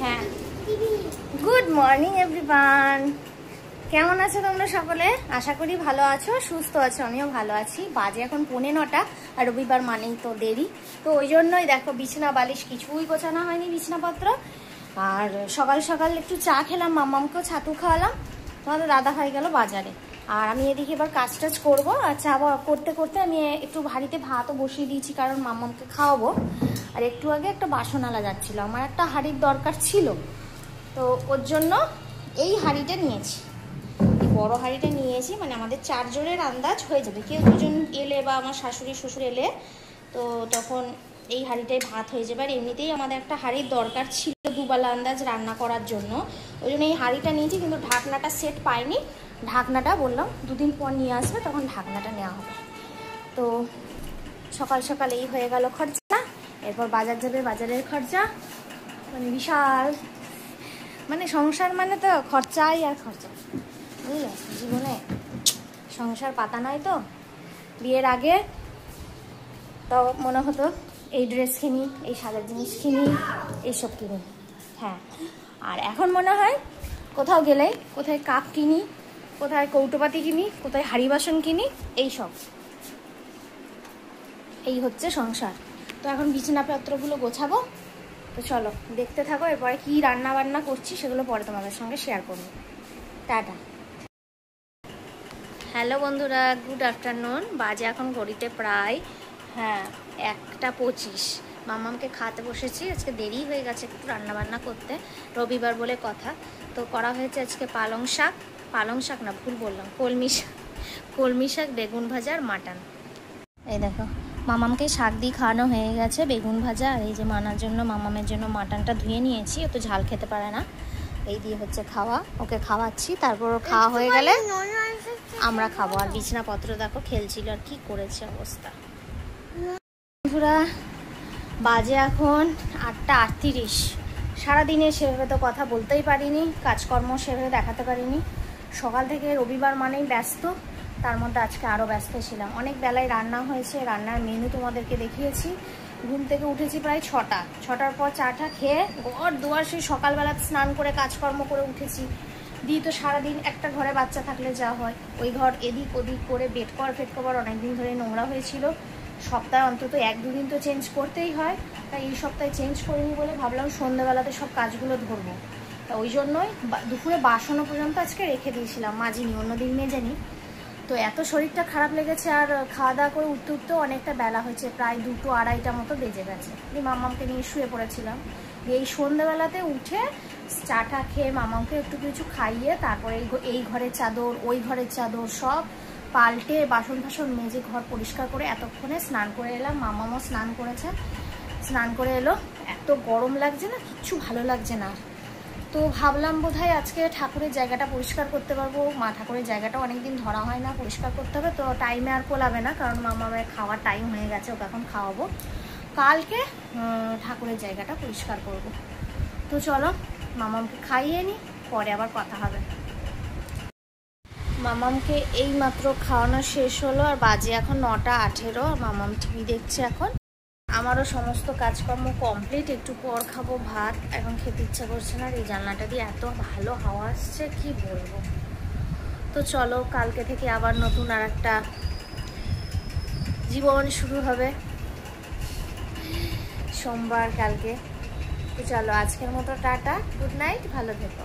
হ্যাঁ, good morning everyone. কেমন আছো তোমরা সকলে? আশা করি ভালো আছো, সুস্থ আছো। আমিও ভালো আছি। বাজে এখন 9:45 আর রবিবার মানেই তো দেরি। তো ওই জন্যই দেখো বিছানা বালিশ কিছুই গোছানো হয়নি, বিছানাপত্র। আর সকাল সকাল একটু চা খেলাম, মাম্মামকেও ছাতু খাওয়ালাম। তোমাদের দাদা ভাই গেল বাজারে, আর আমি এদিকে এবার কাজ টাজ করবো। আর চা করতে করতে আমি একটু ভারীতে ভাতও বসিয়ে দিয়েছি, কারণ মাম্মামকে খাওয়াবো। আর একটু আগে একটা বাসনালা যাচ্ছিল, আমার একটা হাঁড়ির দরকার ছিল, তো ওর জন্য এই হাঁড়িটা নিয়েছি। এই বড় হাঁড়িটা নিয়েছি, মানে আমাদের 4 জনের আন্দাজ হয়ে যাবে। কেউ দুজন এলে বা আমার শাশুড়ি শ্বশুর এলে তো তখন এই হাঁড়িটাই ভাত হয়ে যাবে। আর এমনিতেই আমাদের একটা হাঁড়ির দরকার ছিল দুবেলা আন্দাজ রান্না করার জন্য, ওই জন্য এই হাঁড়িটা নিয়েছি। কিন্তু ঢাকনাটা সেট পাইনি, ঢাকনাটা বললাম 2 দিন পর নিয়ে আসবে, তখন ঢাকনাটা নেওয়া হবে। তো সকাল সকাল এই হয়ে গেল খরচা। এরপর বাজার যাবে, বাজারের খরচা মানে বিশাল। মানে সংসার মানে তো খরচাই আর খরচা, বুঝলে? জীবনে সংসার পাতা নয় তো। বিয়ের আগে তো মনে হতো এই ড্রেস কিনি, এই সাজার জিনিস কিনি, এইসব কিনি। হ্যাঁ, আর এখন মনে হয় কোথাও গেলে কোথায় কাপ কিনি, কোথায় কৌটোপাতি কিনি, কোথায় হাঁড়ি বাসন কিনি, এইসব। এই হচ্ছে সংসার। তো এখন বিছানাপত্রগুলো গোছাবো। তো চলো দেখতে থাকো, এরপরে কি রান্না বান্না করছি সেগুলো পরে তোমাদের সঙ্গে শেয়ার করবো। টাটা। হ্যালো বন্ধুরা, গুড আফটারনুন। বাজে এখন ঘড়িতে প্রায় 1:25। মাম্মামকে খাওয়াতে বসেছি। আজকে দেরি হয়ে গেছে একটু রান্না বান্না করতে, রবিবার বলে কথা। তো করা হয়েছে আজকে পালং শাক না, ভুল বললাম, কলমি শাক, বেগুন ভাজা আর মাটন। এই দেখো মামামকে শাক দিয়ে খাওয়ানো হয়ে গেছে, বেগুন ভাজা। আর এই যে মানার জন্য, মামামের জন্য মাটনটা ধুয়ে নিয়েছি, ও তো ঝাল খেতে পারে না। এই দিয়ে হচ্ছে খাওয়া, ওকে খাওয়াচ্ছি। তারপর ও খাওয়া হয়ে গেলে আমরা খাবো। আর বিছানাপত্র দেখো খেলছিল, আর কি করেছে অবস্থা। পুরা বাজে এখন 8:38। সারাদিনে সেভাবে তো কথা বলতেই পারিনি, কাজকর্ম সেভাবে দেখাতে পারিনি। সকাল থেকে রবিবার মানেই ব্যস্ত, তার মধ্যে আজকে আরও ব্যস্ত ছিলাম। অনেক বেলায় রান্না হয়েছে, রান্নার মেনু তোমাদেরকে দেখিয়েছি। ঘুম থেকে উঠেছি প্রায় 6টার পর চাটা খেয়ে ঘর দুয়ার সেই সকালবেলা স্নান করে কাজকর্ম করে উঠেছি। দিয়ে তো সারাদিন একটা ঘরে বাচ্চা থাকলে যা হয়, ওই ঘর এদিক ওদিক করে বেড কভার অনেকদিন ধরে নোংরা হয়েছিল। সপ্তাহে অন্তত 1-2 দিন তো চেঞ্জ করতেই হয়। তাই এই সপ্তাহে চেঞ্জ করিনি বলে ভাবলাম সন্ধ্যাবেলাতে সব কাজগুলো ধরবো। তা ওই জন্যই দুপুরে বাসনও পর্যন্ত আজকে রেখে দিয়েছিলাম, মাজিনি, অন্যদিন মেজেনি। তো এত শরীরটা খারাপ লেগেছে, আর খাওয়া দাওয়া করে উঠতে উঠতেও অনেকটা বেলা হয়েছে, প্রায় 2-2:30 মতো বেজে গেছে। দিয়ে মাম্মামকে নিয়ে শুয়ে পড়েছিলাম। এই সন্ধ্যাবেলাতে উঠে চাটা খেয়ে মাম্মামকে একটু কিছু খাইয়ে তারপরে এই ঘরের চাদর, ওই ঘরের চাদর সব পাল্টে বাসন টাসন মেজে ঘর পরিষ্কার করে এতক্ষণে স্নান করে এলাম। মাম্মামও স্নান করেছে, স্নান করে এলো। এত গরম লাগছে না, কিচ্ছু ভালো লাগছে না। তো ভাবলাম বোধহয় আজকে ঠাকুরের জায়গাটা পরিষ্কার করতে পারবো। মা ঠাকুরের জায়গাটা অনেকদিন ধরা হয় না, পরিষ্কার করতে হবে। তো টাইমে আর কোলাবে না, কারণ মামামের খাওয়ার টাইম হয়ে গেছে, ওকে এখন খাওয়াবো। কালকে ঠাকুরের জায়গাটা পরিষ্কার করব। তো চলো মামামকে খাইয়ে নিই, পরে আবার কথা হবে। মামামকে এই মাত্র খাওয়ানো শেষ হলো, আর বাজে এখন 9:18। মামাম টিভি দেখছে এখন। আমারও সমস্ত কাজকর্ম কমপ্লিট। একটু পর খাবো ভাত, এখন খেতে ইচ্ছা করছে না। এই জানলাটা দিয়ে এত ভালো হাওয়া আসছে, কি বলবো। তো চলো কালকে থেকে আবার নতুন আর একটা জীবন শুরু হবে, সোমবার কালকে। তো চলো আজকের মতো টাটা, গুড নাইট, ভালো থেকো।